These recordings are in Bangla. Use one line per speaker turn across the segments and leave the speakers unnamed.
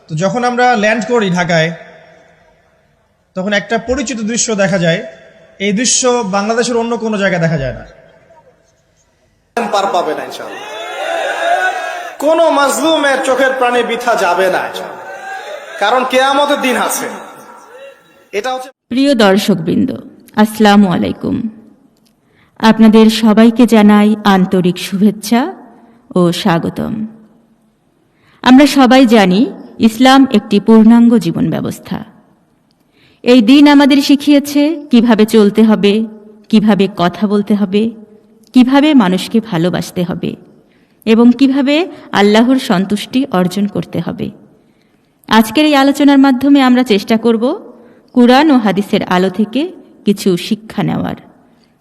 তো যখন আমরা ল্যান্ড করি ঢাকায়, তখন একটা পরিচিত দৃশ্য দেখা যায়। এই দৃশ্য বাংলাদেশের অন্য কোনো জায়গায় দেখা যায় না।
পার পাবে না ইনশাআল্লাহ। কোন মাজলুমের চোখের প্রাণী বৃথা যাবে না, কারণ কিয়ামতের দিন আছে। এটা হচ্ছে।
প্রিয় দর্শকবৃন্দ, আসসালামু আলাইকুম। আপনাদের সবাইকে জানাই আন্তরিক শুভেচ্ছা ও স্বাগতম। আমরা সবাই জানি ইসলাম একটি পূর্ণাঙ্গ জীবন ব্যবস্থা। এই দিন আমাদের শিখিয়েছে কিভাবে চলতে হবে, কিভাবে কথা বলতে হবে, কিভাবে মানুষকে ভালোবাসতে হবে এবং কিভাবে আল্লাহর সন্তুষ্টি অর্জন করতে হবে। আজকের এই আলোচনার মাধ্যমে আমরা চেষ্টা করব কুরআন ও হাদিসের আলো থেকে কিছু শিক্ষা নেওয়ার,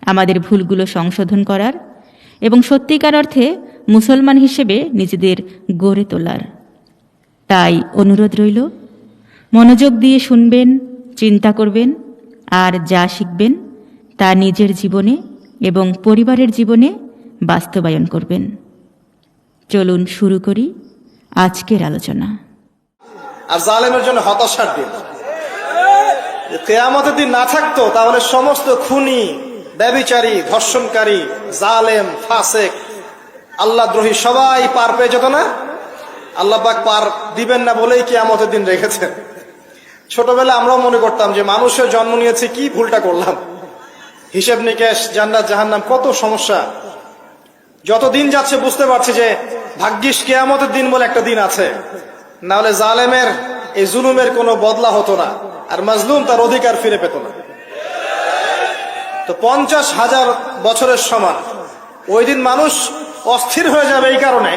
আমাদের ভুলগুলো সংশোধন করার এবং সত্যিকার অর্থে মুসলমান হিসেবে নিজেদের গড়ে তোলার। তাই অনুরোধ রইল, মনোযোগ দিয়ে শুনবেন, চিন্তা করবেন আর যা শিখবেন তা নিজের জীবনে এবং পরিবারের জীবনে বাস্তবায়ন করবেন। চলুন শুরু করি আজকের আলোচনা।
আর জালেমের জন্য হতাশার দিন। কিয়ামতের দিন না থাকতো তাহলে সমস্ত খুনি, ব্যভিচারী, ধর্ষণকারী, জালেম, ফাসেক, আল্লাহদ্রোহী সবাই পার পেয়ে যেত না। আল্লাহ পাক পার দিবেন না বলেই কিয়ামতের দিন রেখেছেন। ছোটবেলা আমরাও মনে করতাম যে মানুষের জন্ম নিয়েছে, কি ভুলটা করলাম, হিসেব নিকেশ, জান্নাত জাহান্নাম, কত সমস্যা। যত দিন যাচ্ছে বুঝতে পারছি যে ভাগ্যিস কিয়ামতের দিন বলে একটা দিন আছে, না হলে জালেমের এই জুলুমের কোনো বদলা হতো না, আর মাজলুম তার অধিকার ফিরে পেত না। তো 50,000 বছরের সমান ওই দিন মানুষ অস্থির হয়ে যাবে এই কারণে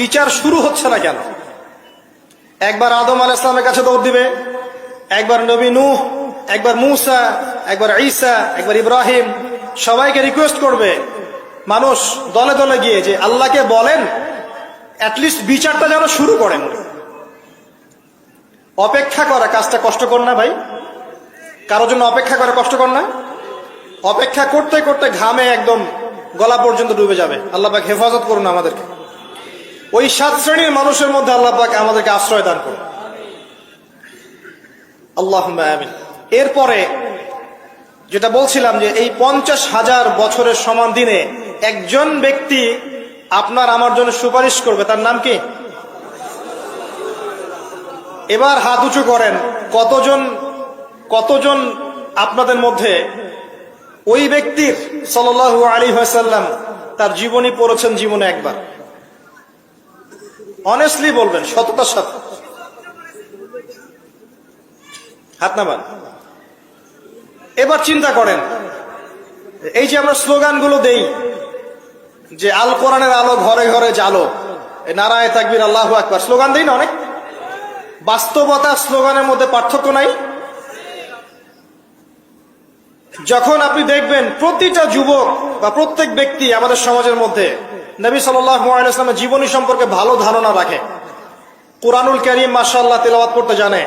বিচার শুরু হচ্ছে না কেন। একবার আদম আলাইহিস সালামের কাছে দৌড় দিবে, একবার নবী নূহ, একবার মূসা, একবার ঈসা, একবার ইব্রাহিম, সবাইকে রিকোয়েস্ট করবে মানুষ দলে দলে গিয়ে যে আল্লাহকে বলেন অ্যাটলিস্ট বিচারটা যেন শুরু করেন। অপেক্ষা করা কাজটা কষ্টকর না ভাই? কারোর জন্য অপেক্ষা করা কষ্টকর না? অপেক্ষা করতে করতে ঘামে একদম গলা পর্যন্ত ডুবে যাবে। আল্লাহ পাক হেফাজত করুন আমাদেরকে। ওই 7 শ্রেণীর মানুষের মধ্যে আল্লাহ পাক আমাদেরকে আশ্রয় দান করুন, আল্লাহুম্মা আমিন। এরপরে যেটা বলছিলাম যে এই 50,000 বছরের সমান দিনে একজন ব্যক্তি আপনার আমার জন্য সুপারিশ করবে, তার নাম কি? এবার হাত উঁচু করেন, কতজন আপনাদের মধ্যে ওই ব্যক্তির সাল্লাল্লাহু আলাইহি ওয়াসাল্লাম তার জীবনী পড়েছেন জীবনে একবার? অনেস্টলি বলবেন, সততার সাথে হাত নামান। এবার চিন্তা করেন, এই যে আমরা স্লোগানগুলো দেই যে আল কোরআনের আলো ঘরে ঘরে জালো, নারায়ে তাকবীর, আল্লাহু আকবার, স্লোগান দেই না অনেক? বাস্তবতা স্লোগানের মধ্যে পার্থক্য নাই? যখন আপনি দেখবেন প্রতিটা যুবক বা প্রত্যেক ব্যক্তি আমাদের সমাজের মধ্যে নবী সাল্লাল্লাহু আলাইহি ওয়াসাল্লামের জীবনী সম্পর্কে ভালো ধারণা রাখে, কুরআনুল কারীম মাশাআল্লাহ তেলাওয়াত করতে জানে,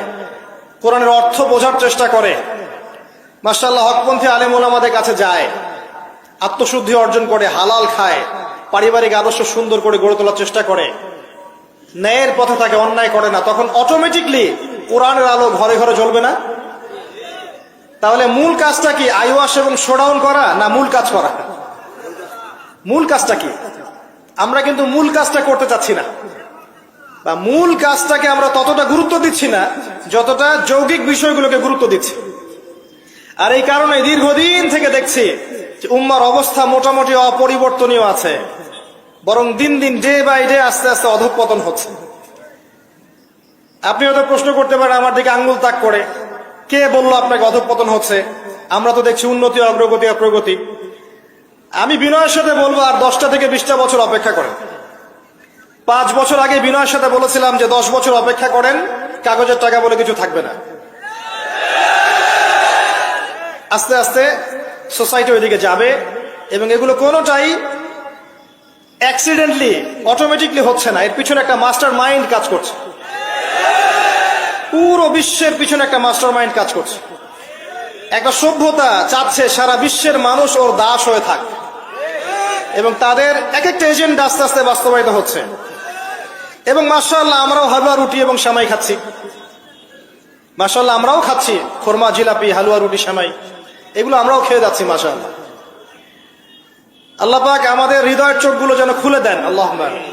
কোরআনের অর্থ বোঝার চেষ্টা করে, মাশাআল্লাহ হকপন্থী আলেম ওলামাদের কাছে যায়, আত্মশুদ্ধি অর্জন করে, হালাল খায়, পারিবারিক আদর্শ সুন্দর করে গড়ে তোলার চেষ্টা করে, ন্যায়ের পথে থাকে, অন্যায় করে না, তখন অটোমেটিকলি কোরআনের আলো ঘরে ঘরে জ্বলবে না? তাহলে মূল কাজটা কি? আইওয়াশ এবং শোডাউন করা, না মূল কাজ করা? মূল কাজটা কি? আমরা কিন্তু মূল কাজটা করতে চাচ্ছি না, বা মূল কাজটাকে আমরা ততটা গুরুত্ব দিচ্ছি না যতটা যৌগিক বিষয়গুলোকে গুরুত্ব দিচ্ছি। আর এই কারণে দীর্ঘদিন থেকে দেখছি যে উম্মার অবস্থা মোটামুটি অপরিবর্তনীয় আছে, বরং দিন দিন ডে বাই ডে আস্তে আস্তে অধঃপতন হচ্ছে। আপনি হয়তো প্রশ্ন করতে পারেন আমার দিকে আঙ্গুল তাক করে, কে বললো আপনাকে অধঃপতন হচ্ছে? আমরা তো দেখছি উন্নতি, অগ্রগতি, অপ্রগতি। আমি বিনয়ের সাথে বলবো আর 10টা থেকে 20টা বছর অপেক্ষা করেন। 5 বছর আগে বিনয়ের সাথে বলেছিলাম যে 10 বছর অপেক্ষা করেন, কাগজের টাকা বলে কিছু থাকবে না। আস্তে আস্তে সোসাইটি ওইদিকে যাবে, এবং এগুলো কোনোটাই অ্যাক্সিডেন্টলি অটোমেটিকলি হচ্ছে না, এর পিছনে একটা মাস্টার মাইন্ড কাজ করছে। পুরো বিশ্বের পিছনে একটা মাস্টার মাইন্ড কাজ করছে। একটা সভ্যতা চাচ্ছে সারা বিশ্বের মানুষ ওর দাস হয়ে থাক, এবং তাদের এক একটা এজেন্ডা আস্তে আস্তে বাস্তবায়িত হচ্ছে। এবং মাশাআল্লাহ আমরাও হালুয়া রুটি এবং সেমাই খাচ্ছি, মাশাআল্লাহ আমরাও খাচ্ছি খোরমা, জিলাপি, হালুয়া, রুটি, সেমাই, এগুলো আমরাও খেয়ে যাচ্ছি মাশাআল্লাহ। আল্লাহ পাক আমাদের হৃদয়ের চোখগুলো যেন খুলে দেন, আল্লাহুম্মা আমিন।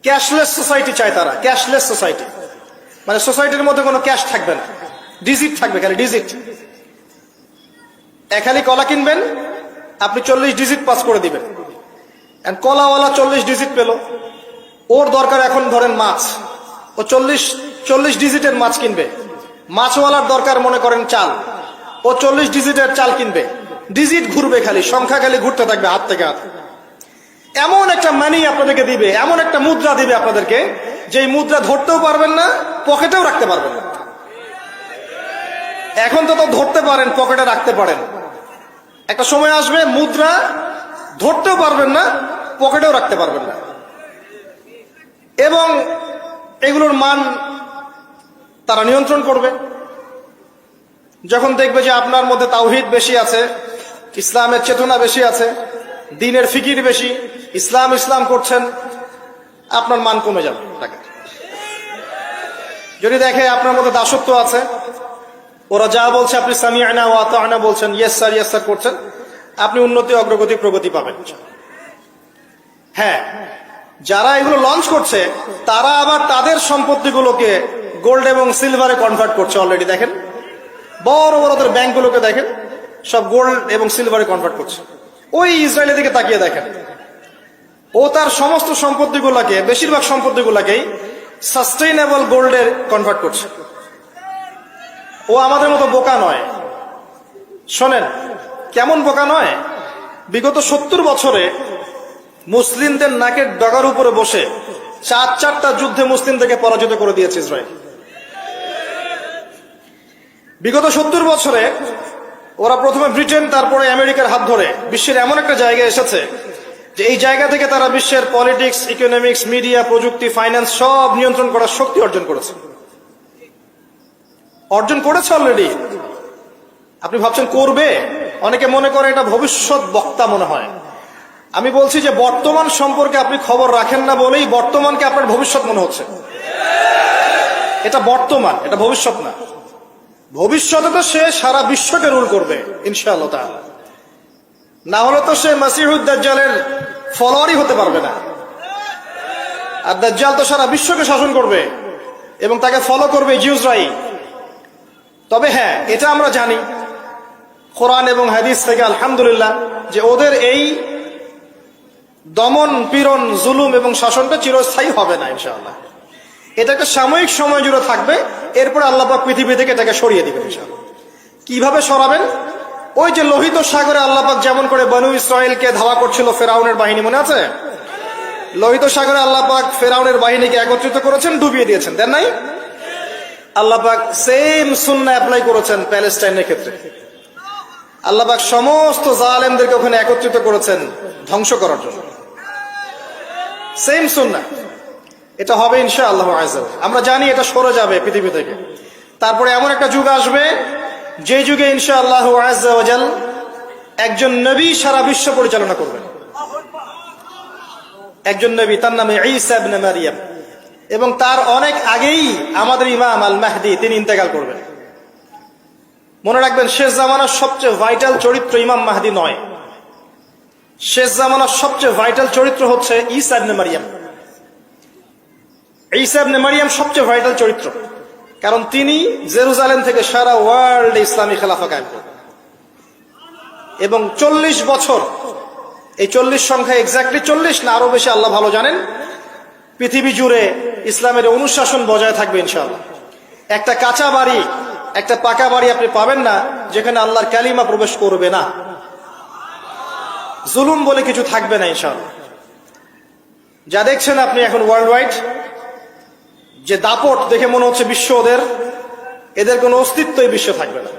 ক্যাশলেস সোসাইটি চায় তারা, ক্যাশলেস সোসাইটি, মানে সোসাইটির মধ্যে কোনো ক্যাশ থাকবে না, ডিজিট থাকবে, খালি ডিজিট। খালি কলা কিনবেন, আপনি 40 ডিজিট পাস করে দিবেন। কলাওয়ালা 40 ডিজিট পেল, ওর দরকার এখন ধরেন মাছ, ও 40 ডিজিটের মাছ কিনবে। মাছওয়ালার দরকার মনে করেন চাল, ও 40 ডিজিটের চাল কিনবে। ডিজিট ঘুরবে, খালি সংখ্যা খালি ঘুরতে থাকবে হাত থেকে হাত। এমন একটা মানি আপনাদেরকে দিবে, এমন একটা মুদ্রা দিবে আপনাদেরকে, যে মুদ্রা ধরতেও পারবেন না, পকেটেও রাখতে পারবেন না। এখন তো ধরতে পারেন, পকেটে রাখতে পারেন, একটা সময় আসবে মুদ্রা ধরতেও পারবেন না, পকেটেও রাখতে পারবেন না। এবং এগুলোর মান তারা নিয়ন্ত্রণ করবে। যখন দেখবে যে আপনার মধ্যে তাওহীদ বেশি আছে, ইসলামের চেতনা বেশি আছে, দ্বীনের ফিকির বেশি, ইসলাম ইসলাম করছেন, আপনার মান কমে যাবে টাকা। যদি দেখে আপনার মধ্যে দাসত্ব আছে, ওরা যা বলছে আপনি সামিআনা ওয়া আতা'না বলছেন, ইয়েস স্যার ইয়েস স্যার করছেন, আপনি উন্নতি, অগ্রগতি, প্রগতি পাবেন। হ্যাঁ, যারা এগুলো লঞ্চ করছে তারা আবার তাদের সম্পত্তিগুলোকে গোল্ড এবং সিলভারে কনভার্ট করছে অলরেডি। দেখেন বড় বড় ওদের ব্যাংকগুলোকে দেখেন, সব গোল্ড এবং সিলভারে কনভার্ট করছে। ওই ইসরায়েলের দিকে তাকিয়ে দেখেন, ও তার সমস্ত সম্পত্তিগুলোকে, বেশিরভাগ সম্পত্তিগুলোকেই সাস্টেইনেবল গোল্ডে কনভার্ট করছে। ও আমাদের মতো বোকা নয়। শোনেন কেমন বোকা নয়, বিগত 70 বছরে মুসলিমদের নাকের ডগার উপরে বসে 4টা যুদ্ধে মুসলিমদেরকে পরাজিত করে দিয়েছে ইসরায়েল। বিগত 70 বছরে ওরা প্রথমে ব্রিটেন, তারপরে আমেরিকার হাত ধরে বিশ্বের এমন একটা জায়গায় এসেছে যে এই জায়গা থেকে তারা বিশ্বের পলিটিক্স, ইকোনমিক্স, মিডিয়া, প্রযুক্তি, ফাইন্যান্স সব নিয়ন্ত্রণ করার শক্তি অর্জন করেছে অলরেডি। আপনি ভাবছেন করবে? অনেকে মনে করে এটা ভবিষ্যৎ বক্তা মনে হয়। আমি বলছি যে বর্তমান সম্পর্কে আপনি খবর রাখেন না বলেই বর্তমানকে আপনার ভবিষ্যৎ মনে হচ্ছে। এটা বর্তমান, এটা ভবিষ্যৎ না। ভবিষ্যতে তো সে সারা বিশ্বকে রুল করবে ইনশাআল্লাহ তাআলা। না হলে তো সে মাসিহুদ দাজ্জালের ফলোয়ারই হতে পারবে না। আর দাজ্জাল তো সারা বিশ্বকে শাসন করবে এবং তাকে ফলো করবে জিউসরাই। তবে হ্যাঁ, এটা আমরা জানি কোরআন এবং হাদিস থেকে আলহামদুলিল্লাহ, যে ওদের এই দমন, পীড়ন, জুলুম এবং শাসনটা চিরস্থায়ী হবে না ইনশাআল্লাহ। এটা একটা সাময়িক সময় জুড়ে থাকবে, এরপরে আল্লাহ পাক পৃথিবী থেকে এটাকে সরিয়ে দিবেন ইনশাআল্লাহ। কিভাবে সরাবেন? ওই যে লোহিত সাগরে আল্লাহ পাক যেমন করে বনু ইসরায়েলকে ধাওয়া করছিল ফেরাউনের বাহিনী, মনে আছে? লোহিত সাগরে আল্লাহ পাক ফেরাউনের বাহিনীকে একত্রিত করেছেন, ডুবিয়ে দিয়েছেন, দেন নাই? আল্লাহ পাক সেম সুন্নাহ অ্যাপ্লাই করেছেন প্যালেস্টাইনের ক্ষেত্রে। আল্লাহ পাক সমস্ত জালেমদেরকে ওখানে একত্রিত করেছেন ধ্বংস করার জন্য। সেম সুন্নাহ, এটা হবে ইনশাআল্লাহ আযজা। আমরা জানি এটা সরে যাবে পৃথিবী থেকে। তারপরে এমন একটা যুগ আসবে যে যুগে ইনশাআল্লাহ আযজা ওয়াজাল একজন নবী সারা বিশ্ব পরিচালনা করবেন। একজন নবী, তার নামে ঈসা ইবনে মারইয়াম, এবং তার অনেক আগেই আমাদের ইমাম আল মাহদি তিনি ইন্তেকাল করবেন। মনে রাখবেন, শেষ জামানার সবচেয়ে ভাইটাল চরিত্র ইমাম মাহদি নয়। শেষ জামানার সবচেয়ে ভাইটাল চরিত্র হচ্ছে ঈসা ইবনে মারইয়াম। ঈসা ইবনে মারইয়াম সবচেয়ে ভাইটাল চরিত্র, কারণ তিনি জেরুজালেম থেকে সারা ওয়ার্ল্ডে ইসলামী খেলাফা কায়েম করবেন। এবং 40 বছর, এই 40 সংখ্যা এক্স্যাক্টলি 40 না আরো বেশি আল্লাহ ভালো জানেন, পৃথিবী জুড়ে ইসলামের অনুশাসন বজায় থাকবে ইনশাআল্লাহ। একটা কাঁচা বাড়ি, একটা পাকা বাড়ি আপনি পাবেন না যেখানে আল্লাহর কালিমা প্রবেশ করবে না, জুলুম বলে কিছু থাকবে না ইনশাআল্লাহ। যা দেখছেন আপনি এখন ওয়ার্ল্ড ওয়াইড, যে দাপট দেখে মনে হচ্ছে বিশ্ব এদের কোনো অস্তিত্বই বিশ্বে থাকবে না।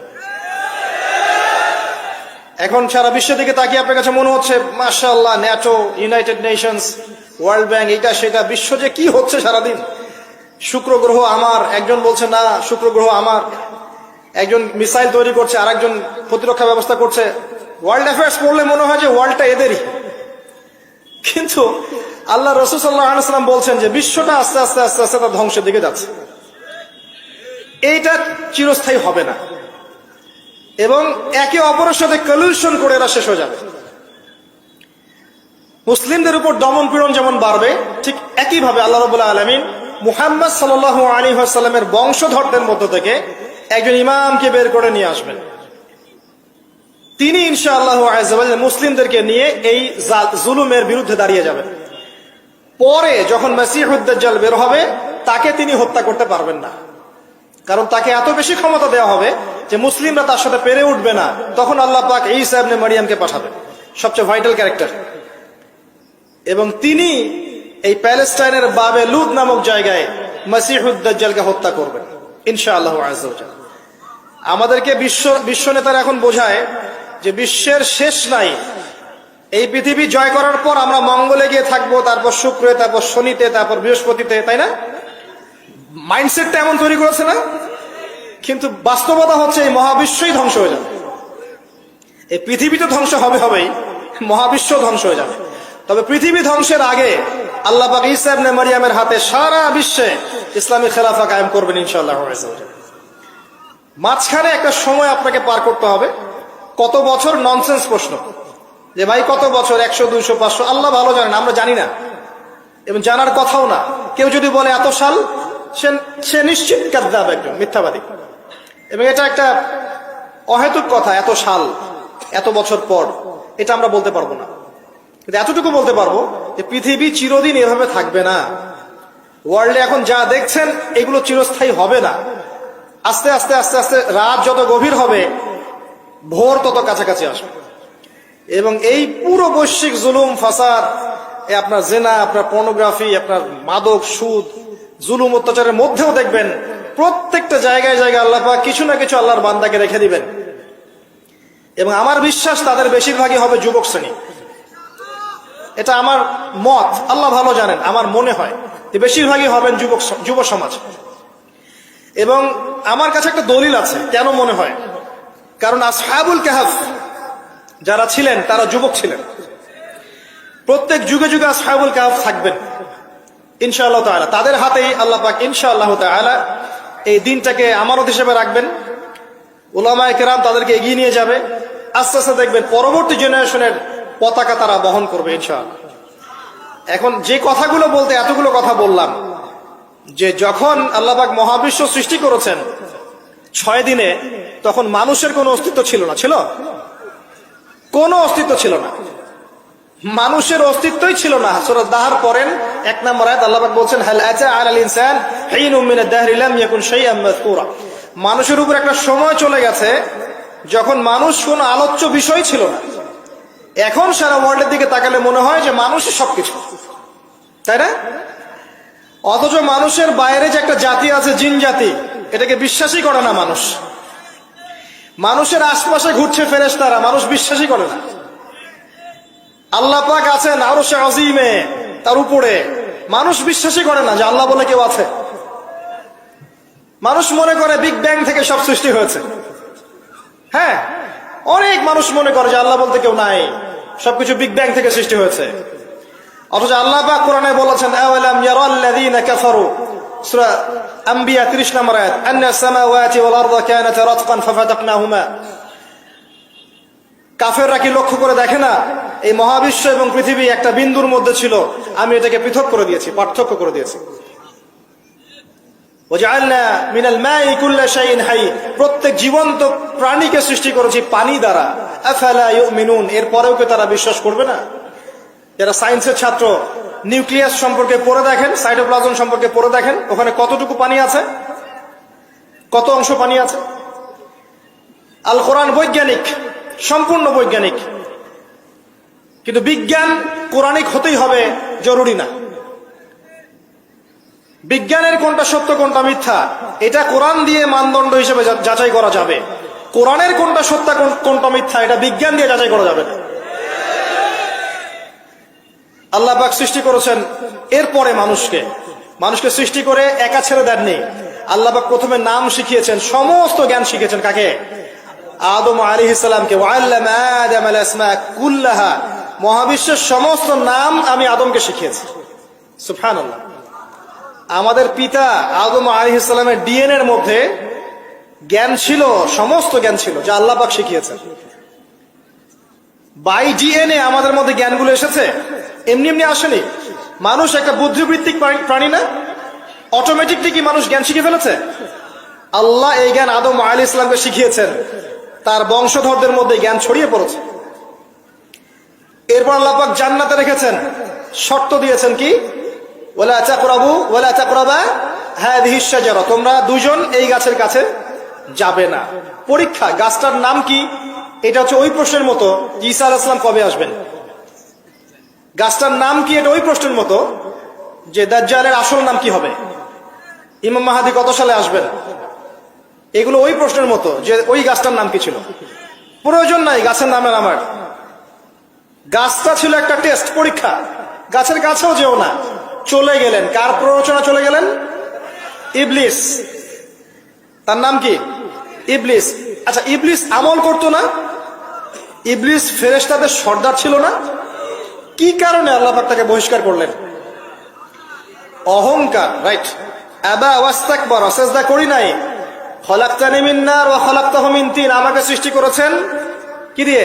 এখন সারা বিশ্বের দিকে তাকিয়ে আপনার কাছে মনে হচ্ছে মাশাআল্লাহ, NATO, United Nations, world bank, এটা সেটা, বিশ্ব যে কি হচ্ছে সারাদিন। শুক্র গ্রহ আমার, একজন বলছে না শুক্র গ্রহ আমার, একজন মিসাইল তৈরি করছে, আর একজন প্রতিরক্ষা ব্যবস্থা করছে। ওয়ার্ল্ড অ্যাফেয়ার্স পড়লে মনে হয় যে ওয়ার্ল্ডটা এদেরই। কিন্তু আল্লাহ রাসূল সাল্লাল্লাহু আলাইহি ওয়াসাল্লাম বলছেন যে বিশ্বটা আস্তে আস্তে আস্তে আস্তে তার ধ্বংসের দিকে যাচ্ছে। এইটা চিরস্থায়ী হবে না, এবং একে অপরের সাথে কলিউশন করে এরা শেষ হয়ে যাবে। মুসলিমদের উপর দমন পীড়ন যেমন বাড়বে, ঠিক একইভাবে আল্লাহ রাব্বুল আলামিন মুহাম্মদ সাল্লাল্লাহু আলাইহি ওয়াসাল্লামের বংশধরদের মধ্য থেকে একজন ইমামকে বের করে নিয়ে আসবেন। তিনি ইনশাআল্লাহ আযজা ওয়া জাল্লা মুসলিমদেরকে নিয়ে এই জুলুমের বিরুদ্ধে দাঁড়িয়ে যাবেন। পরে যখন মাসিহুদ দাজ্জাল বের হবে, তাকে তিনি হত্যা করতে পারবেন না, কারণ তাকে এত বেশি ক্ষমতা দেওয়া হবে যে মুসলিমরা তার সাথে পেরে উঠবে না। তখন আল্লাহ পাক ঈসা ইবনে মারইয়ামকে পাঠাবেন, সবচেয়ে ভাইটাল ক্যারেক্টার, এবং তিনি এই প্যালেস্টাইনের বাবে লুদ নামক জায়গায় মাসিহুদ দাজ্জালকে হত্যা করবেন ইনশাআল্লাহ আযজা ওয়া জাল্লা। আমাদেরকে বিশ্ব নেতারা এখন বোঝায় যে বিশ্বের শেষ নাই, এই পৃথিবী জয় করার পর আমরা মঙ্গলে গিয়ে থাকবো, তারপর শুক্রে, তারপর শনিতে, তারপর বৃহস্পতিতে, তাই না? মাইন্ডসেটটা এমন তৈরি করেছে না? কিন্তু বাস্তবতা হচ্ছে এই মহাবিশ্বই ধ্বংস হয়ে যাবে। এই পৃথিবী তো ধ্বংস হবেই, মহাবিশ্ব ধ্বংস হয়ে যাবে। তবে পৃথিবী ধ্বংসের আগে আল্লাহ পাক ঈসা ইবনে মারইয়ামের হাতে সারা বিশ্বে ইসলামী খেলাফা কায়েম করবেন ইনশাআল্লাহ। মাঝখানে একটা সময় আপনাকে পার করতে হবে। কত বছর? ননসেন্স প্রশ্ন, যে ভাই কত বছর, 100, 200, 500, আল্লাহ ভালো জানেন, আমরা জানি না এবং জানার কথাও না। কেউ যদি বলে এত সাল, সে নিশ্চিত কাযযাব, একজন মিথ্যাবাদী, এবং এটা একটা অহেতুক কথা। এত সাল, এত বছর পর, এটা আমরা বলতে পারবো না। কিন্তু এতটুকু বলতে পারবো যে পৃথিবী চিরদিন এভাবে থাকবে না। ওয়ার্ল্ডে এখন যা দেখছেন এগুলো চিরস্থায়ী হবে না। আস্তে আস্তে আস্তে আস্তে রাত যত গভীর হবে, ভোর তত কাছাকাছি আসবে, এবং এই পুরো বৈশ্বিক জুলুম, ফাসাদ, আপনার জেনা, আপনার পর্নোগ্রাফি, আপনার মাদক, সুদ, জুলুম, অত্যাচারের মধ্যেও দেখবেন প্রত্যেকটা জায়গায় জায়গায় আল্লাহ পাক কিছু না কিছু আল্লাহর বান্দাকে রেখে দিবেন। এবং আমার বিশ্বাস তাদের বেশিরভাগই হবে যুবক শ্রেণী। এটা আমার মত, আল্লাহ ভালো জানেন। আমার মনে হয় যে বেশিরভাগই হবেন যুব সমাজ। এবং আমার কাছে একটা দলিল আছে কেন মনে হয়, কারণ আসহাবুল কাহফ যারা ছিলেন তারা যুবক ছিলেন। প্রত্যেক যুগে যুগে আসহাবুল কাহফ থাকবেন ইনশাআল্লাহ তাআলা। তাদের হাতেই আল্লাহ পাক ইনশাআল্লাহ তাআলা এই দিনটাকে আমানত হিসেবে রাখবেন। উলামায়ে কেরাম তাদেরকে এগিয়ে নিয়ে যাবে। আস্তে আস্তে দেখবেন পরবর্তী জেনারেশনের পতাকা তারা বহন করবে ইনশাআল্লাহ। এখন যে কথাগুলো বলতে এতগুলো কথা বললাম, যে যখন আল্লাহ পাক মহাবিশ্ব সৃষ্টি করেছেন 6 দিনে, তখন মানুষের কোনো অস্তিত্ব ছিল না। ছিল? কোনো অস্তিত্ব ছিল না, মানুষের অস্তিত্বই ছিল না। সূরা দাহর পড়েন 1 নম্বর আয়াত, আল্লাহ পাক বলছেন হাল আতা আলাল ইনসান হিনুম মিনাদ দাহরি লাম ইয়াকুন শাইআন মাযকুরা। মানুষের উপর একটা সময় চলে গেছে যখন মানুষ কোনো আলোচ্য বিষয় ছিল না। এখন সারা ওয়ার্ল্ডের দিকে তাকালে মনে হয় যে মানুষই সবকিছু, তাই না? অথচ মানুষের বাইরে যে একটা জাতি আছে, জিন জাতি, এটাকে বিশ্বাসই করে না মানুষ। মানুষের আশপাশে ঘুরছে ফেরেশতারা, মানুষ বিশ্বাসই করে না। আল্লাহ পাক আছেন আরশে আজিমে, তার উপরে, মানুষ বিশ্বাসই করে না যে আল্লাহ বলে কেউ আছে। মানুষ মনে করে বিগ ব্যাং থেকে সব সৃষ্টি হয়েছে। হ্যাঁ, অনেক মানুষ মনে করে যে আল্লাহ বলতে কেউ নাই, সবকিছু বিগ ব্যাং থেকে সৃষ্টি হয়েছে। অথচ আল্লাহ পাক কোরআনে বলেছেন আওয়ালাম ইয়ারাল্লাযীনা কাফারু, সূরা আম্বিয়া 30 নম্বর আয়াত, আন্নাস সামাওয়াতি ওয়াল আরদা কানাতা রাতকান ফাফাতাকনাহুমা। কাফেররা কি লক্ষ্য করে দেখে না এই মহাবিশ্ব এবং পৃথিবী একটা বিন্দুর মধ্যে ছিল, আমি এটাকে পৃথক করে দিয়েছি, পার্থক্য করে দিয়েছি। ওয়াজআলনা মিনাল মাই কুল্লা শাইইন হাই, প্রত্যেক জীবন্ত প্রাণীকে সৃষ্টি করেছি পানি দ্বারা। আফালা ইউমিনুন, এরপরেও কি তারা বিশ্বাস করবে না? যারা সায়েন্সের ছাত্র, নিউক্লিয়াস সম্পর্কে পড়ে দেখেন, সাইটোপ্লাজম সম্পর্কে পড়ে দেখেন, ওখানে কতটুকু পানি আছে, কত অংশ পানি আছে। আল কোরআন বৈজ্ঞানিক, সম্পূর্ণ বৈজ্ঞানিক, কিন্তু বিজ্ঞান কোরআনিক হতেই হবে জরুরি না। বিজ্ঞানের কোনটা সত্য কোনটা মিথ্যা এটা কোরআন দিয়ে মানদণ্ড হিসেবে যাচাই করা যাবে। কোরআনের কোনটা সত্য কোনটা মিথ্যা এটা বিজ্ঞান দিয়ে যাচাই করা যাবে না। আল্লাহ পাক সৃষ্টি করেছেন, এরপরে মানুষকে সৃষ্টি করে একা ছেড়ে দেননি। আল্লাহ পাক প্রথমে নাম শিখিয়েছেন, সমস্ত জ্ঞান শিখিয়েছেন কাকে? আদম আলাইহিস সালামকে। ওয়াল্লামা আদাম আল আসমা কুল্লাহা, মহাবিশ্বের সমস্ত নাম আমি আদমকে শিখিয়েছি। সুবহানাল্লাহ। আমাদের পিতা আদম আলাইহিস সালামের ডিএনএ এর মধ্যে জ্ঞান ছিল, সমস্ত জ্ঞান ছিল যা আল্লাহ পাক শিখিয়েছেন। বাই ডিএনএ আমাদের মধ্যে জ্ঞানগুলো এসেছে, এমনি এমনি আসেনি। মানুষ একটা বুদ্ধিবৃত্তিক প্রাণী না? অটোমেটিকলি কি মানুষ জ্ঞান শিখে ফেলেছে? আল্লাহ এই জ্ঞান আদম আলাইহিস সালামকে শিখিয়েছেন, তার বংশধরদের মধ্যে জ্ঞান ছড়িয়ে পড়েছে। এরপর আল্লাহ পাক জান্নাতে রেখেছেন, শর্ত দিয়েছেন কি? ওয়ালা তাকরাবু ওয়ালা তাকরাবা হাযিহিশ শাজারা, তোমরা দুজন এই গাছের কাছে যাবে না। পরীক্ষা, গাছটার নাম কি? এটা হচ্ছে ওই প্রশ্নের মতো ঈসা আলাইহিস সালাম কবে আসবেন। গাছটার নাম কি? এটা ওই প্রশ্নের মতো যে দাজ্জালের আসল নাম কি হবে, ইমাম মাহদী কত সালে আসবেন। এগুলো ওই প্রশ্নের মতো যে ওই গাছটার নাম কি ছিল। প্রয়োজন নাই গাছের নামের আমার। গাছটা ছিল একটা টেস্ট, পরীক্ষা। গাছের কাছেও যেও না। চলে গেলেন, কার প্ররোচনা চলে গেলেন? ইবলিস। তার নাম কি? ইবলিস। আচ্ছা, ইবলিস আমল করতো না? ইবলিস ফেরেশতাদের সর্দার ছিল না? কি কারণে আল্লাহ পাক তাকে বহিষ্কার করলেন? অহংকার, রাইট। আবা ওয়াস্তাকবারা, সিজদা করি নাই। খলাকতানি মিন নার ওয়া খলাকতাহু মিন তিন, আমাকে সৃষ্টি করেছেন কি দিয়ে?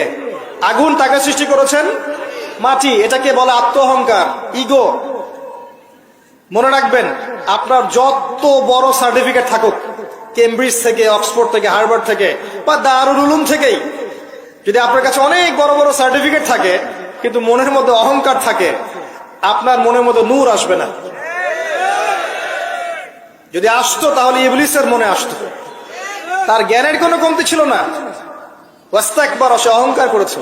আগুন। তাকে সৃষ্টি করেছেন মাটি। এটাকে বলে আত্ম অহংকার, ইগো। মনে রাখবেন, আপনার যত বড় সার্টিফিকেট থাকুক, কেমব্রিজ থেকে, অক্সফোর্ড থেকে, হার্ভার্ড থেকে বা দারুল উলুম থেকেই, যদি আপনার কাছে অনেক বড় বড় সার্টিফিকেট থাকে কিন্তু মনের মধ্যে অহংকার থাকে, আপনার মনের মধ্যে নূর আসবে না। যদি আসতো তাহলে ইবলিসের মনে আসতো। তার জ্ঞানের কোনো কমতি ছিল না। ওয়াস্তাকবার, সে অহংকার করেছে।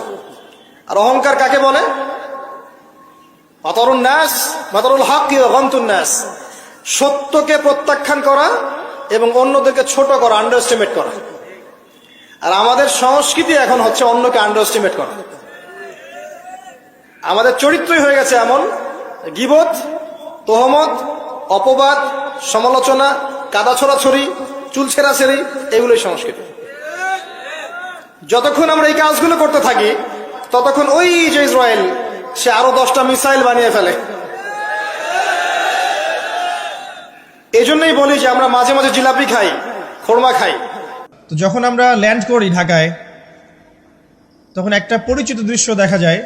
আর অহংকার কাকে বলে? মাতারুন নাস মাতারুল হক ওয়া গামতুন নাস, সত্যকে প্রত্যাখ্যান করা এবং অন্যদেরকে ছোট করা, আন্ডার এস্টিমেট করা। আর আমাদের সংস্কৃতি এখন হচ্ছে অন্যকে আন্ডার এস্টিমেট করা। আমাদের চরিত্রই হয়ে গেছে এমন, গীবত, তোহমত, অপবাদ, সমালোচনা, কাদা ছড়াছড়ি, চুল ছেঁড়াছেড়ি, এগুলোই সংস্কৃতি। যতক্ষণ আমরা এই কাজগুলো করতে থাকি ততক্ষণ ওই যে ইসরায়েল, সে আরো 10টা মিসাইল বানিয়ে ফেলে। এই জন্যই বলি যে আমরা মাঝে মাঝে জিলাপি খাই, খোরমা খাই।
তো যখন আমরা ল্যান্ড করি ঢাকায়, তখন একটা পরিচিত দৃশ্য দেখা যায়।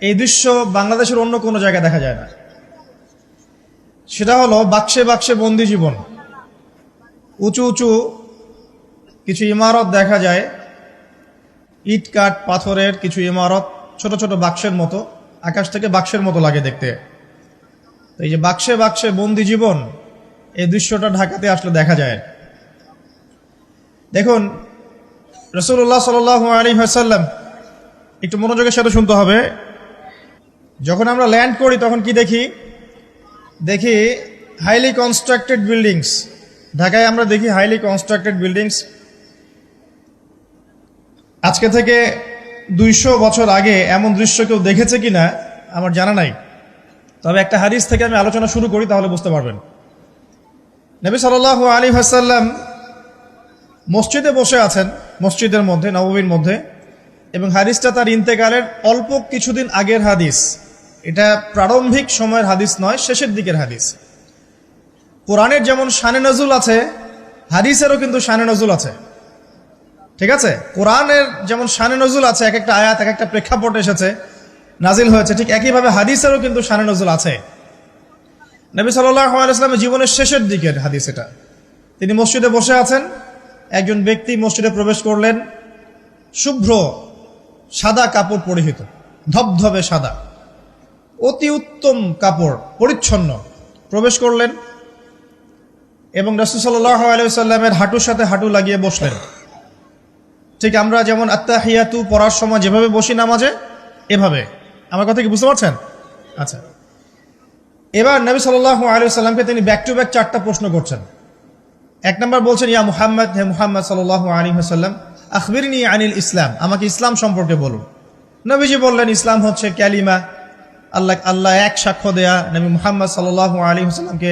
এই দৃশ্য বাংলাদেশের অন্য কোনো জায়গায় দেখা যায় না। সেটা হলো বাক্সে বাক্সে বন্দি জীবন। উঁচু উঁচু কিছু ইমারত দেখা যায়, ইট কাঠ পাথরের কিছু ইমারত, ছোট ছোট বাক্সের মতো, আকাশ থেকে বাক্সের মতো লাগে দেখতে। তো এই যে বাক্সে বাক্সে বন্দি জীবন, এই দৃশ্যটা ঢাকাতে আসলে দেখা যায়। দেখুন, রাসূলুল্লাহ সাল্লাল্লাহু আলাইহি ওয়াসাল্লাম, একটু মনোযোগের সাথে শুনতে হবে। যখন আমরা ল্যান্ড করি তখন কি দেখি? দেখি হাইলি কনস্ট্রাক্টেড বিল্ডিংস। ঢাকায় আমরা দেখি হাইলি কনস্ট্রাক্টেড বিল্ডিংস। আজকে থেকে 200 বছর আগে এমন দৃশ্য কেউ দেখেছে কিনা আমার জানা নাই। তবে একটা হাদিস থেকে আমি আলোচনা শুরু করি, তাহলে বুঝতে পারবেন। নবী সাল্লাল্লাহু আলাইহি ওয়াসাল্লাম মসজিদে বসে আছেন, মসজিদের মধ্যে, নববীর মধ্যে, এবং হাদিসটা তার ইন্তেকালের অল্প কিছুদিন আগের হাদিস। এটা প্রারম্ভিক সময়ের হাদিস নয়, শেষের দিকের হাদিস। কোরআনের যেমন শানে নজুল আছে, হাদিসেরও কিন্তু শানে নজুল আছে। ঠিক আছে? কোরআনের যেমন শানে নজুল আছে, এক একটা আয়াত এক একটা প্রেক্ষাপট এসেছে, নাজিল হয়েছে, ঠিক একইভাবে হাদিসেরও কিন্তু শানে নজুল আছে। নবী সাল্লাল্লাহু আলাইহি ওয়াসাল্লামের জীবনের শেষের দিকের হাদিস এটা। তিনি মসজিদে বসে আছেন, একজন ব্যক্তি মসজিদে প্রবেশ করলেন, শুভ্র সাদা কাপড় পরিহিত, ধবধবে সাদা, অতি উত্তম কাপড়, পরিচ্ছন্ন, প্রবেশ করলেন এবং রাসূল সাল্লাল্লাহু আলাইহি ওয়াসাল্লামের হাঁটুর সাথে হাঁটু লাগিয়ে বসলেন। ঠিক আমরা যেমন আত্তাহিয়াতু পড়ার সময় যেভাবে বসি নামাজে, এভাবে। আমার কথা কি বুঝতে পারছেন? আচ্ছা, এবার নবী সাল্লাল্লাহু আলাইহি ওয়াসাল্লামকে তিনি ব্যাক টু ব্যাক 4টা প্রশ্ন করছেন। 1 নম্বর বলছেন, ইয়া মুহাম্মদ, হে মুহাম্মদ সাল্লাল্লাহু আলাইহি ওয়াসাল্লাম, আখবিরনি আনিল ইসলাম, আমাকে ইসলাম সম্পর্কে বলুন। নবীজি বললেন, ইসলাম হচ্ছে কালিমা, আল্লাহ এক সাক্ষ্য দেয়া, নবী মুহাম্মদ সাল্লাল্লাহু আলাইহি ওয়াসাল্লামকে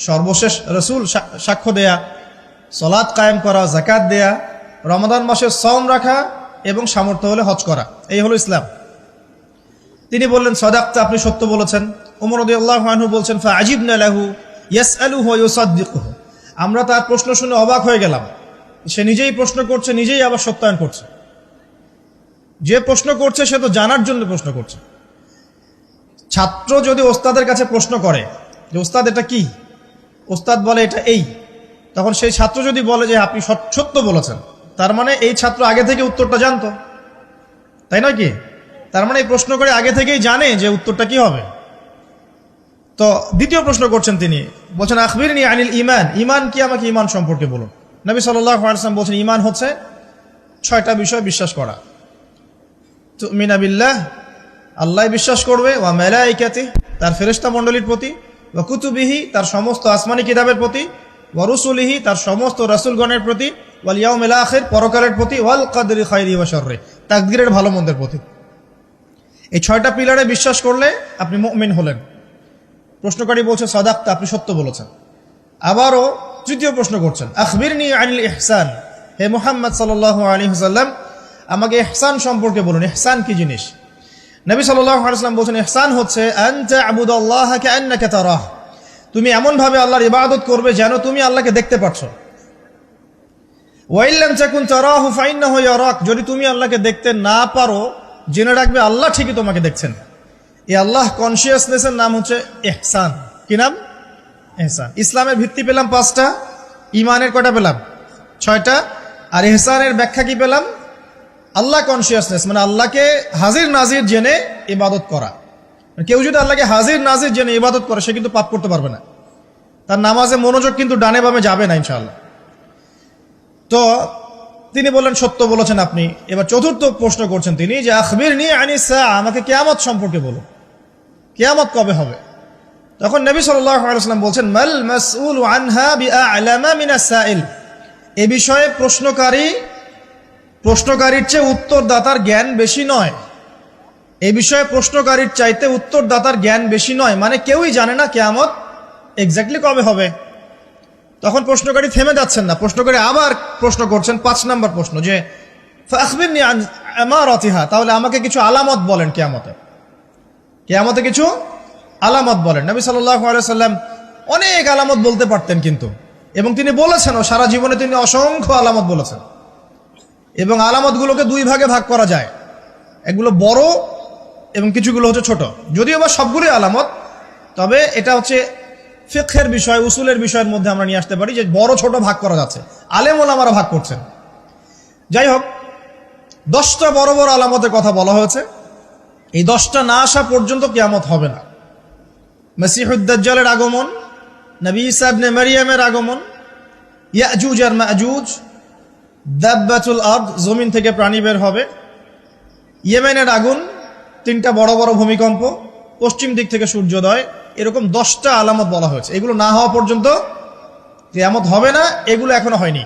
সর্বশেষ রাসূল সাক্ষ্য দেয়া, সালাত কায়েম করা, যাকাত দেয়া, রমাদান মাসে সওম রাখা এবং সামর্থ্য হলে হজ করা, এই হলো ইসলাম। তিনি বললেন সাদাক্তা, আপনি সত্য বলেছেন। ওমর রাদিয়াল্লাহু আনহু বলছেন ফাআজিবনা লাহু ইয়াসআলুহু ওয়া ইউসাদ্দিকুহু, আমরা তার প্রশ্ন শুনে অবাক হয়ে গেলাম। সে নিজেই প্রশ্ন করছে, নিজেই আবার সত্যায়ন করছে। যে প্রশ্ন করছে সে তো জানার জন্য প্রশ্ন করছে। ছাত্র যদি ওস্তাদের কাছে প্রশ্ন করে যে ওস্তাদ এটা কি, ওস্তাদ বলে এটা এই, তখন সেই ছাত্র যদি বলে যে আপনি সত্য বলেছেন, তার মানে এই ছাত্র আগে থেকে উত্তরটা জানতো, তাই নয় কি? তার মানে এই প্রশ্ন করে আগে থেকেই জানে যে উত্তরটা কি হবে। তো দ্বিতীয় প্রশ্ন করছেন তিনি, বলছেন আখবিরনি আনিল ঈমান, ঈমান কি, আমাকে ঈমান সম্পর্কে বলুন। নবী সাল্লাল্লাহু আলাইহি ওয়াসাল্লাম বলছেন ঈমান হচ্ছে 6টা বিষয় বিশ্বাস করা। তুমিনা বিল্লাহ, আল্লাহ বিশ্বাস করবে, ওয়া মালাইকাতিহি, তার ফেরেশতা মণ্ডলীর প্রতি, ওয়া কুতুবিহি, তার সমস্ত আসমানি কিতাবের প্রতি, ওয়া রুসুলিহি, তার সমস্ত রাসূলগণের প্রতি, ওয়াল ইয়াউমিল আখির, পরকালের প্রতি, ওয়াল কদরি খায়রি ওয়া শাররি, তাকদীরের ভালো মন্দের প্রতি। এই 6টা পিলারে বিশ্বাস করলে আপনি মুমিন হলেন। প্রশ্নকারী বলছে সাদাক্তা, আপনি সত্য বলেছেন। আবারও তৃতীয় প্রশ্ন করছেন আখবিরনি আনিল ইহসান, হে মুহাম্মদ সাল্লাল্লাহু আলাইহি ওয়াসাল্লাম, আমাকে ইহসান সম্পর্কে বলুন। ইহসান কি জিনিস? নবী সাল্লাল্লাহু আলাইহি ওয়াসাল্লাম বলছেন ইহসান হচ্ছে আন তা'বুদাল্লাহা কাআন্নাকা তারাহ, তুমি এমন ভাবে আল্লাহর ইবাদত করবে যেন তুমি আল্লাহকে দেখতে পাচ্ছ। ওয়া ইল্লাম তাকুন তারাহু ফাইন্নাহু ইয়ারাক, যদি তুমি আল্লাহকে দেখতে না পারো জেনে রাখবে আল্লাহ ঠিকই তোমাকে দেখছেন। এই আল্লাহ কনসিয়াসনেসের নাম হচ্ছে ইহসান। কি নাম? ইহসান। ইসলামের ভিত্তি পেলাম 5টা, ইমানের কয়টা পেলাম? 6টা। আর ইহসানের ব্যাখ্যা কি পেলাম? আল্লাহ কনসিয়াসনেস, মানে আল্লাহকে হাজির নাজির জেনে ইবাদত করা। কেউ যদি আল্লাহকে হাজির নাজির জেনে ইবাদত করে সে কিন্তু পাপ করতে পারবে না, তার নামাজে মনোযোগ কিন্তু ডানে বামে যাবে না ইনশাআল্লাহ। তো তিনি বললেন সত্য বলেছেন আপনি। এবার চতুর্থ প্রশ্ন করছেন তিনি যে আখবিরনি আনিস সাআ, আমাকে কিয়ামত সম্পর্কে বলুন, কিয়ামত কবে হবে? তখন নবী সাল্লাল্লাহু আলাইহি ওয়াসাল্লাম বলছেন মাল মাসউলু আনহা বিআ'লামা মিনাস সাইল, এই বিষয়ে প্রশ্নকারীর চেয়ে উত্তরদাতার জ্ঞান বেশি নয়। এই বিষয়ে প্রশ্নকারীর চাইতে উত্তরদাতার জ্ঞান বেশি নয়, মানে কেউই জানে না কিয়ামত এক্স্যাক্টলি কবে হবে। তখন প্রশ্নকারী থেমে যাচ্ছেন না, প্রশ্নকারী আবার প্রশ্ন করছেন 5 নম্বর প্রশ্ন যে ফাখবিরনি আন আমারাতিহা, তাহলে আমাকে কিছু আলামত বলেন কিয়ামতে, কিয়ামতে কিছু আলামত বলেন। নবী সাল্লাল্লাহু আলাইহি ওয়াসাল্লাম অনেক আলামত বলতে পারতেন কিন্তু, এবং তিনি বলেছেনও, সারা জীবনে তিনি অসংখ্য আলামত বলেছেন। এবং আলামতগুলোকে 2 ভাগে ভাগ করা যায়, এগুলো বড় এবং কিছুগুলো হচ্ছে ছোট। যদিও বা সবগুলোই আলামত, তবে এটা হচ্ছে ফিকহের বিষয়, উসুলের বিষয়ের মধ্যে আমরা নিয়ে আসতে পারি যে বড় ছোট ভাগ করা যাচ্ছে, আলেম ওলামারা ভাগ করছেন। যাই হোক, 10টা বড় বড় আলামতের কথা বলা হয়েছে। এই 10টা না আসা পর্যন্ত কিয়ামত হবে না। মসিহুদ দাজ্জালের আগমন, নবী ঈসা ইবনে মারইয়ামের আগমন, ইয়াজুজ আর মাজুজ, দাব্বাতুল আরদ, জমিন থেকে প্রাণী বের হবে, ইয়েমেনের আগুন, 3টা বড় বড় ভূমিকম্প, পশ্চিম দিক থেকে সূর্যোদয়, এরকম 10টা আলামত বলা হয়েছে। এগুলো না হওয়া পর্যন্ত কিয়ামত হবে না। এগুলো এখনো হয়নি,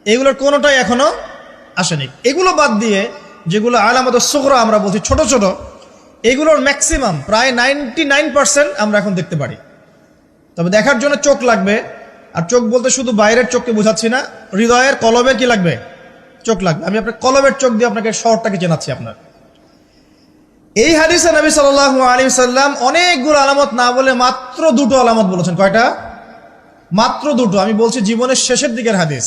এগুলোর কোনোটাই এখনো আসেনি। এগুলো বাদ দিয়ে যেগুলো আলামত সুগরা আমরা বলছি, ছোট ছোট, এগুলোর ম্যাক্সিমাম প্রায় 99% আমরা এখন দেখতে পারি। তবে দেখার জন্য চোখ লাগবে, আর চোখ বলতে শুধু বাইরের চোখকে বোঝাচ্ছি না, হৃদয়ের কলবের কি লাগবে? চোখ লাগবে। আমি আপনার কলবের চোখ দিয়ে আপনাকে শহরটাকে চেনাচ্ছি। আপনার এই হাদিসে নবী সাল্লাল্লাহু আলাইহি ওয়াসাল্লাম অনেকগুলো আলামত না বলে মাত্র 2টো আলামত বলেছেন। কয়টা? মাত্র 2টো। আমি বলছি জীবনের শেষের দিকের হাদিস,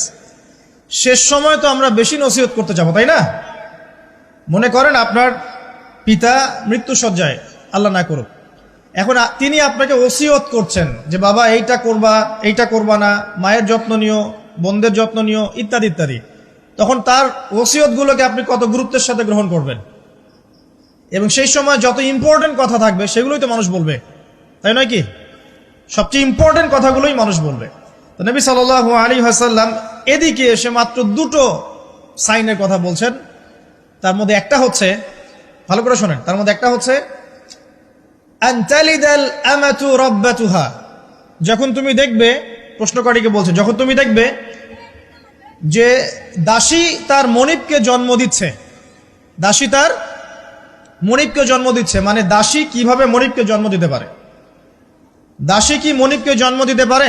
শেষ সময় তো আমরা বেশি নসিহত করতে যাবো, তাই না? মনে করেন আপনার পিতা মৃত্যুশয্যায়, আল্লাহ না করুক, এখন তিনি আপনাকে ওসিয়ত করছেন যে বাবা এইটা করবা, এইটা করবা না, মায়ের যত্ন নিও, বোনদের যত্ন নিও, ইত্যাদি ইত্যাদি। তখন তার ওসিয়তগুলোকে আপনি কত গুরুত্বের সাথে গ্রহণ করবেন, এবং সেই সময় যত ইম্পর্টেন্ট কথা থাকবে সেগুলোই তো মানুষ বলবে, তাই নয় কি? সবচেয়ে ইম্পর্টেন্ট কথাগুলোই মানুষ বলবে। তো নবী সাল্লাল্লাহু আলাইহি ওয়াসাল্লাম এদিকে এসে মাত্র 2টো সাইনের কথা বলছেন। তার মধ্যে একটা হচ্ছে, ভালো করে শোনেন, তার মধ্যে একটা হচ্ছে আনতালিদাল আমাতু রাব্বাতুহা, যখন তুমি দেখবে, প্রশ্নকারীকে বলছে, যখন তুমি দেখবে যে দাসী তার মনিবকে জন্ম দিচ্ছে, দাসী তার মনিবকে জন্ম দিচ্ছে, মানে দাসী কিভাবে মনিবকে জন্ম দিতে পারে? দাসী কি মনিবকে জন্ম দিতে পারে?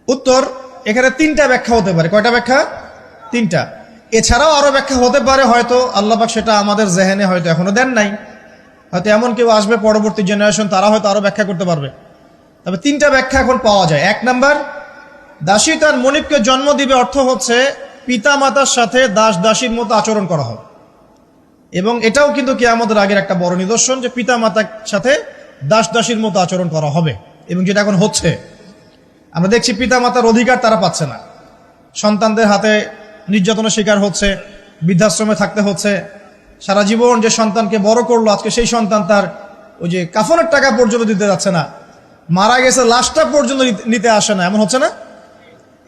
উত্তর, এখানে 3টা ব্যাখ্যা হতে পারে। কয়টা ব্যাখ্যা? 3টা। এছাড়াও আরো ব্যাখ্যা হতে পারে, হয়তো আল্লাহ পাক সেটা আমাদের জেহেনে হয়তো এখনো দেন নাই। হয়তো এমন কেউ আসবে পরবর্তী জেনারেশন, তারা হয়তো আরো ব্যাখ্যা করতে পারবে। তবে তিনটা ব্যাখ্যা এখন পাওয়া যায়। এক নাম্বার, দাসী তার মনিবকে জন্ম দিবে অর্থ হচ্ছে পিতা মাতার সাথে দাস দাসীর মতো আচরণ করা হবে। এবং এটাও কিন্তু কিয়ামতের আগের একটা বড় নিদর্শন যে পিতা মাতার সাথে দাস দাসীর মতো আচরণ করা হবে। এবং যেটা এখন হচ্ছে, আমরা দেখছি পিতা মাতার অধিকার তারা পাচ্ছে না, সন্তানদের হাতে নির্যাতনের শিকার হচ্ছে, বৃদ্ধাশ্রমে থাকতে হচ্ছে। সারা জীবন যে সন্তানকে বড় করলো, আজকে সেই সন্তান তার ওই যে কাফনের টাকা পর্যন্ত দিতে যাচ্ছে না, মারা গেছে লাশটা পর্যন্ত নিতে আসে না, এমন হচ্ছে না?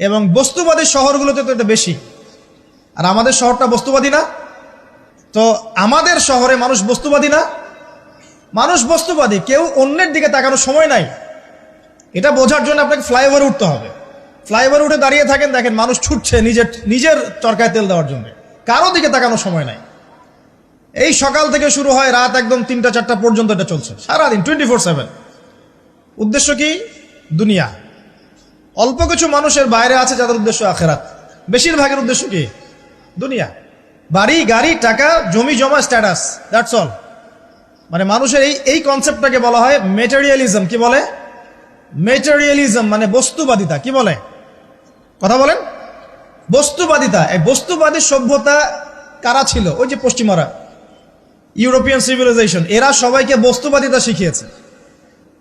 এবং বস্তুবাদী শহরগুলোতে তো এটা বেশি। আর আমাদের শহরটা বস্তুবাদী না? তো আমাদের শহরে মানুষ বস্তুবাদী না? মানুষ বস্তুবাদী, কেউ অন্যের দিকে তাকানোর সময় নাই। এটা বোঝার জন্য আপনাকে ফ্লাইওভারে উঠতে হবে। ফ্লাইওভারে উঠে দাঁড়িয়ে থাকেন, দেখেন মানুষ ছুটছে নিজের চরকায় তেল দেওয়ার জন্য, কারো দিকে তাকানোর সময় নাই। এই সকাল থেকে শুরু হয়, রাত একদম 3টা-4টা পর্যন্ত এটা চলছে, সারাদিন 24/7। উদ্দেশ্য কি? দুনিয়া। অল্প কিছু মানুষের বাইরে আছে যাদের উদ্দেশ্য আখেরাত, বেশিরভাগের উদ্দেশ্য কি? দুনিয়া। বাড়ি, গাড়ি, টাকা, জমি জমা, স্ট্যাটাস, দ্যাটস অল। মানে মানুষের এই কনসেপ্টটাকে বলা হয় মেটেরিয়ালিজম। কি বলে? মেটেরিয়ালিজম মানে বস্তুবাদিতা। কি বলে? কথা বলেন। বস্তুবাদিতা। এই বস্তুবাদী সভ্যতা কারা ছিল? ওই যে পশ্চিমারা, ইউরোপিয়ান সিভিলাইজেশন, এরা সবাইকে বস্তুবাদিতা শিখিয়েছে।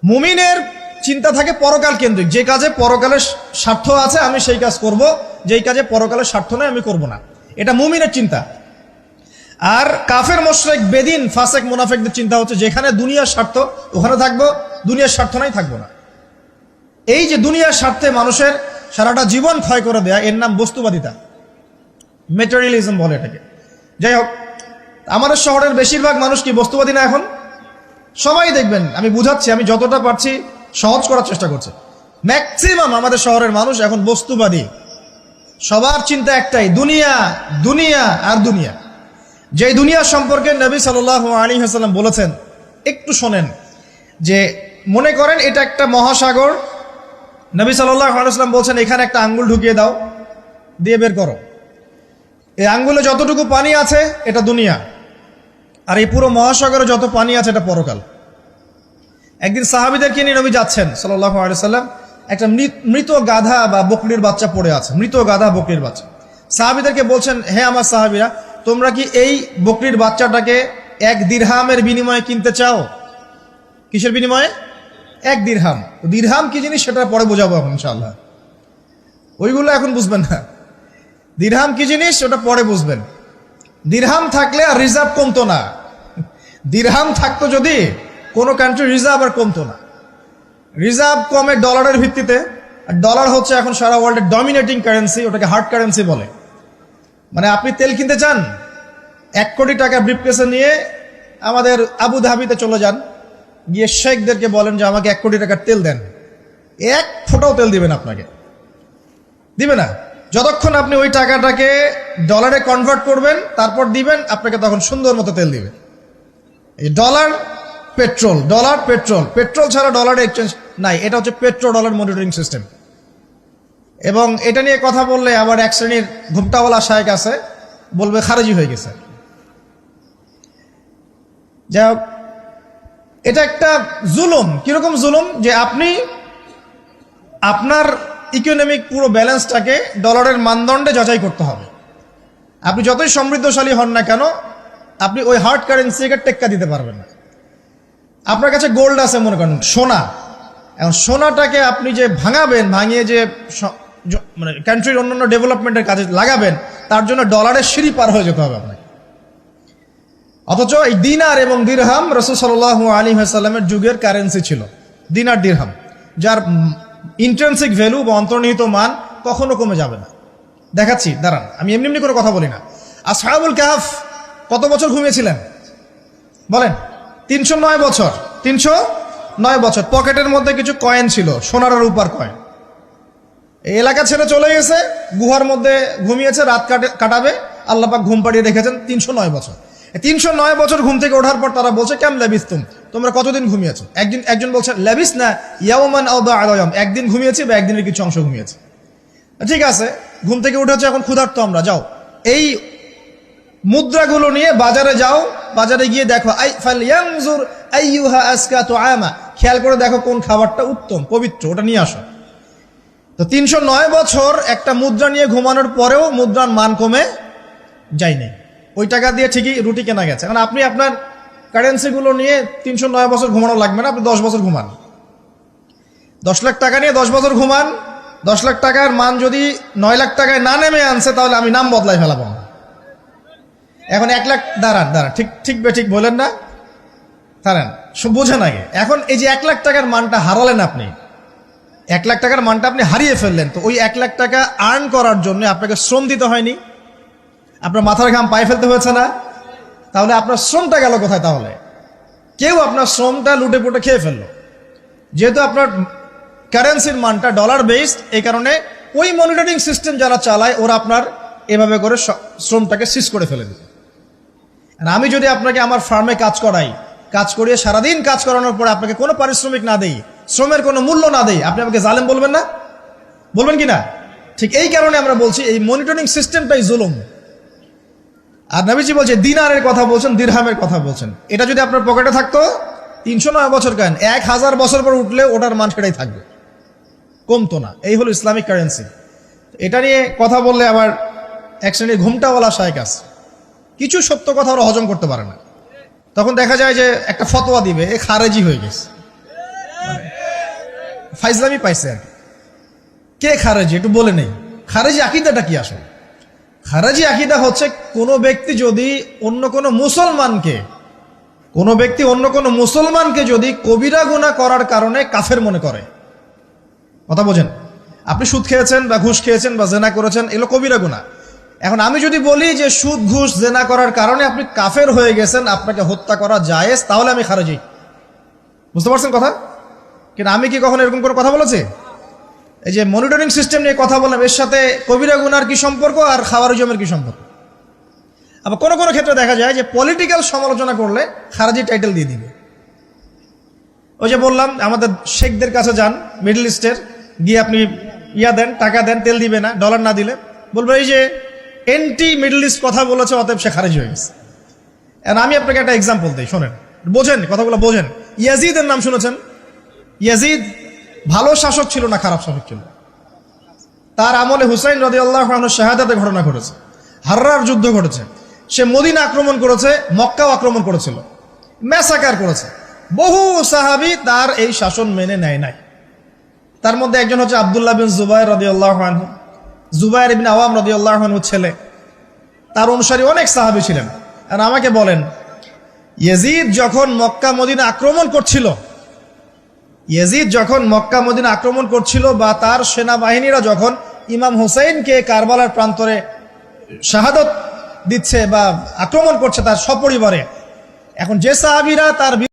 মুমিনের চিন্তা থাকে পরকাল কেন্দ্রিক, যে কাজে পরকালের স্বার্থ আছে আমি সেই কাজ করব, যেই কাজে পরকালের স্বার্থ নেই আমি করব না। এটা মুমিনের চিন্তা। আর কাফের মুশরিক, বেদিন, ফাসেক, মুনাফিকদের চিন্তা হচ্ছে যেখানে দুনিয়ার স্বার্থ ওখানে থাকবো, দুনিয়ার স্বার্থ নাই থাকবো না। এই যে দুনিয়ার স্বার্থে মানুষের সারাটা জীবন ক্ষয় করে দেয়া, এর নাম বস্তুবাদিতা, মেটেরিয়ালিজম বলে এটাকে। যাই হোক, আমাদের শহরের বেশিরভাগ মানুষ কি বস্তুবাদী না? এখন সবাই দেখবেন, আমি বুঝাচ্ছি, আমি যতটা পারছি সহজ করার চেষ্টা করছি। ম্যাক্সিমাম আমাদের শহরের মানুষ এখন বস্তুবাদী। সবার চিন্তা একটাই, দুনিয়া, দুনিয়া আর দুনিয়া। যে দুনিয়া সম্পর্কে নবী সাল্লাল্লাহু আলাইহি ওয়াসাল্লাম বলেছেন, একটু শোনেন। যে মনে করেন এটা একটা মহাসাগর, নবী সাল্লাল্লাহু আলাইহি ওয়াসাল্লাম বলছেন এখানে একটা আঙ্গুল ঢুকিয়ে দাও, দিয়ে বের করো। এই আঙ্গুলে যতটুকু পানি আছে এটা দুনিয়া, আর এই পুরো মহাসাগরে যত পানি আছে এটা পরকাল। একদিন সাহাবীদেরকে নিয়ে নবী যাচ্ছেন সাল্লাল্লাহু আলাইহি ওয়াসাল্লাম, একটা মৃত গাধা বা বকরির বাচ্চা পড়ে আছে, মৃত গাধা বকরির বাচ্চা। সাহাবীদেরকে বলছেন, হে আমার সাহাবীরা, তোমরা কি এই বকরির বাচ্চাটাকে 1 দিরহামের বিনিময়ে কিনতে চাও? কিসের বিনিময়ে? 1 দিরহাম। দিরহাম কি জিনিস সেটা পরে বোঝাবো এখন ইনশাআল্লাহ, ওইগুলো এখন বুঝবেন না। দিরহাম কি জিনিস ওটা পরে বুঝবেন। দিরহাম থাকলে আর রিজার্ভ কমতো না। দিরহাম থাকতো যদি, কোনো কান্ট্রি রিজার্ভ আর কমতো না। রিজার্ভ কমে ডলারের ভিত্তিতে, আর ডলার হচ্ছে এখন সারা ওয়ার্ল্ডের ডমিনেটিং কারেন্সি, ওটাকে হার্ড কারেন্সি বলে। মানে আপনি তেল কিনতে চান, 1 কোটি টাকা ব্রিফকেসে নিয়ে আমাদের আবু ধাবিতে চলে যান, গিয়ে শেখদেরকে বলেন যে আমাকে 1 কোটি টাকার তেল দেন, 1 ফোঁটাও তেল দিবেন আপনাকে, দিবে না। যতক্ষণ আপনি ওই টাকাটাকে ডলারে কনভার্ট করবেন তারপর দিবেন, আপনাকে তখন সুন্দর মতো তেল দিবে। এই dollar petrol, dollar petrol, petrol ছাড়া ডলারের এক্সচেঞ্জ নাই। এটা হচ্ছে পেট্রো ডলার মনিটরিং সিস্টেম। এবং এটা নিয়ে কথা বললে আবার এক শ্রেণীর ঘুমটাওয়ালা শায়েখ আছে, বলবে খারেজি হয়ে গেছে। যাই হোক, এটা একটা জুলুম। কিরকম জুলুম? যে আপনি আপনার ইকোনমিক পুরো ব্যালেন্সটাকে ডলারের মানদণ্ডে যাচাই করতে হবে। আপনি যতই সমৃদ্ধশালী হন না কেন, আপনি ওই হার্ড কারেন্সিকে টেক্কা দিতে পারবেন না। আপনার কাছে গোল্ড আছে, মনে করেন সোনা, এখন সোনাটাকে আপনি যে ভাঙাবেন, ভাঙিয়ে যে মানে কান্ট্রির অন্যান্য ডেভেলপমেন্টের কাজে লাগাবেন, তার জন্য ডলারের সিঁড়ি পার হয়ে যেতে হবে আপনাকে। অথচ এই দিনার এবং দিরহাম রাসূল সাল্লাল্লাহু আলাইহি ওয়াসাল্লামের যুগের কারেন্সি ছিল, দিনার দিরহাম, যার ইন্ট্রিনসিক ভ্যালু বা অন্তর্নিহিত মান কখনো কমে যাবে না। দেখাচ্ছি, দাঁড়ান, আমি এমনি এমনি কোনো কথা বলি না। আসহাবুল কাহফ কত বছর ঘুমিয়েছিলেন বলেন? 309 বছর। 309 বছর। পকেটের মধ্যে কিছু কয়েন ছিল, সোনার আর রূপার কয়েন। এই এলাকা ছেড়ে চলে গেছে, গুহার মধ্যে ঘুমিয়েছে, রাত কাটাবে, আল্লাহ পাক ঘুম পাড়িয়ে রেখেছেন 309 বছর। 309 বছর ঘুম থেকে ওঠার পর তারা বলছে, কেম লাবিস্তুম, তোমরা কতদিন ঘুমিয়েছো? একজন বলছে লাবিস না ইয়াওমান আও বা'দা ইয়াওম, একদিন ঘুমিয়েছি বা একদিনের কিছু অংশ ঘুমিয়েছি। ঠিক আছে, ঘুম থেকে উঠেছে, এখন ক্ষুধার্ত আমরা, যাও এই মুদ্রাগুলো নিয়ে বাজারে যাও, বাজারে গিয়ে দেখো ফালইয়ানজুর আইয়ুহা আসকাতু আমা, খেয়াল করে দেখো কোন খাবারটা উত্তম পবিত্র, ওটা নিয়ে আসো। তো 309 বছর একটা মুদ্রা নিয়ে ঘুমানোর পরেও মুদ্রার মান কমে যায়নি। ওই টাকা দিয়ে ঠিকই রুটি কেনা গেছে। কারণ আপনি আপনার কারেন্সিগুলো নিয়ে 309 বছর ঘুমানো লাগবে না, আপনি 10 বছর ঘুমান। 10 লাখ টাকা নিয়ে 10 বছর ঘুমান। 10 লাখ টাকার মান যদি 9 লাখ টাকায় না নেমে আনছে, তাহলে আমি নাম বদলাই ফেলাবো। এখন 1 লাখ দাঁড়ান, ঠিক ঠিক বলেন না, দাঁড়ান, বোঝেন আগে। এখন এই যে 1 লাখ টাকার মানটা হারালেন আপনি, 1 লাখ টাকার মানটা আপনি হারিয়ে ফেললেন, তো ওই 1 লাখ টাকা আর্ন করার জন্য আপনাকে শ্রম দিতে হয়নি? আপনার মাথার ঘাম পায়ে ফেলতে হয়েছে না? তাহলে আপনার শ্রমটা গেল কোথায়? তাহলে কেউ আপনার শ্রমটা লুটে পুটে খেয়ে ফেললো। যেহেতু আপনার কারেন্সির মানটা ডলার বেসড, এই কারণে ওই মনিটরিং সিস্টেম যারা চালায় ওরা আপনার এভাবে করে শ্রমটাকে সিজ করে ফেলে দিবে। আর আমি যদি আপনাকে আমার ফার্মে কাজ করিয়ে সারাদিন কাজ করানোর পরে আপনাকে কোনো পারিশ্রমিক না দেই, শ্রমের কোনো মূল্য না দেই, আপনি আমাকে জালেম বলবেন না? বলবেন কি না? ঠিক এই কারণে আমরা বলছি এই মনিটরিং সিস্টেমটাই জুলুম। আর নবীজি বলছে দিনারের কথা বলছেন, দিরহামের কথা বলছেন। এটা যদি আপনার পকেটে থাকতো 309 বছর কেন, 1000 বছর পর উঠলে ওটার মান সেটাই থাকবে, কমতো না। এই হলো ইসলামিক কারেন্সি। এটা নিয়ে কথা বললে আবার এক শ্রেণীর ঘুমটাওয়ালা শায়েখ আছে, কিছু সত্য কথা ওরা হজম করতে পারে না। তখন দেখা যায় যে একটা ফতোয়া দিবে, এ খারেজি হয়ে গেছে, ফাইজলামি পাইছে আর কি। কে খারেজি একটু বলে নেই। খারেজি আকীদাটা কি আসলে? খারেজি আকীদা হচ্ছে কোনো ব্যক্তি যদি অন্য কোনো মুসলমানকে যদি কবিরা গুনাহ করার কারণে কাফের মনে করে। কথা বোঝেন? আপনি সুদ খেয়েছেন বা ঘুষ খেয়েছেন বা জেনা করেছেন, এগুলো কবিরা গুনাহ। এখন আমি যদি বলি যে সুদ ঘুষ জেনা করার কারণে আপনি কাফের হয়ে গেছেন, আপনাকে হত্যা করা জায়েজ, তাহলে আমি খারেজি। বুঝতে পারছেন কথা? কিন্তু আমি কি কখনো এরকম কোনো কথা বলেছি? এই যে মনিটরিং সিস্টেম নিয়ে কথা বললাম, এর সাথে কবিরা গুনার কি সম্পর্ক আর খাওয়ারিজমের কি সম্পর্ক? আবার কোনো কোনো ক্ষেত্রে দেখা যায় যে পলিটিক্যাল সমালোচনা করলে খারাজি টাইটেল দিয়ে দিবে। ওই যে বললাম, আমাদের শেখদের কাছে যান মিডল ইস্টের, গিয়ে আপনি দেন, টাকা দেন, তেল দিবে না, ডলার না দিলে বলবে এই যে এন্টি মিডল ইস্ট কথা বলেছে, অতএব সে খারিজ হয়ে গেছে। আমি আপনাকে একটা এক্সাম্পল দিই, শোনেন, বোঝেন কথাগুলো, বোঝেন। ইয়াজিদের নাম শুনেছেন? ইয়াজিদ ভালো শাসক ছিল না খারাপ শাসক ছিল? তার আমলে হুসাইন রাদিয়াল্লাহু আনহু শাহাদাতের ঘটনা ঘটেছে, হাররার যুদ্ধ ঘটেছে, সে মদিনা আক্রমণ করেছে, মক্কাও আক্রমণ করেছিল, ম্যাসাকার করেছে। বহু সাহাবী তার এই শাসন মেনে নেয় নাই। তার মধ্যে একজন হচ্ছে আব্দুল্লাহ বিন জুবাইর রাদিয়াল্লাহু আনহু, জুবাইর ইবনে আওয়াম রাদিয়াল্লাহু আনহু ছেলে। তার অনুসারী অনেক সাহাবী ছিলেন। আর আমাকে বলেন, ইয়াজিদ যখন মক্কা মদিনা আক্রমণ করছিল বা তার সেনাবাহিনীরা যখন ইমাম হুসাইনকে কারবালার প্রান্তরে শাহাদত দিচ্ছে বা আক্রমণ করছে তার সপরিবারে, এখন যে সাহাবীরা তার